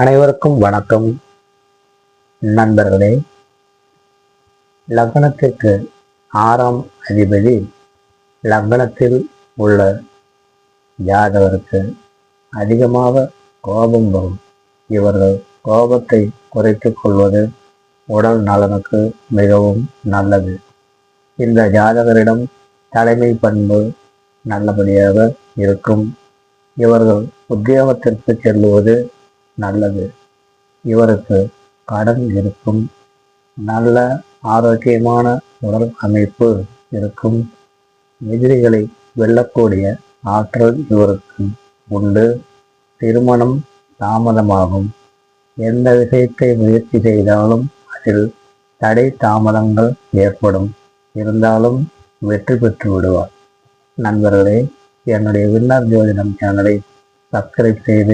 அனைவருக்கும் வணக்கம் நண்பர்களே. லக்னத்திற்கு 6ஆம் அதிபதி லக்னத்தில் உள்ள ஜாதகருக்கு அதிகமாக கோபம் வரும். இவர்கள் கோபத்தை குறைத்துக் கொள்வது உடல் நலனுக்கு மிகவும் நல்லது. இந்த ஜாதகரிடம் தலைமை பண்பு நல்லபடியாக இருக்கும். இவர்கள் உத்தியோகத்திற்கு செல்லுவது நல்லது. இவருக்கு கடன் இருக்கும். நல்ல ஆரோக்கியமான உடல் அமைப்பு இருக்கும். எதிரிகளை வெல்லக்கூடிய ஆற்றல் இவருக்கு உண்டு. திருமணம் தாமதமாகும். எந்த விஷயத்தை முயற்சி செய்தாலும் அதில் தடை தாமதங்கள் ஏற்படும். இருந்தாலும் வெற்றி பெற்று விடுவார். நண்பர்களே, என்னுடைய வின்னர் ஜோதிடம் சேனலை சப்ஸ்கிரைப் செய்து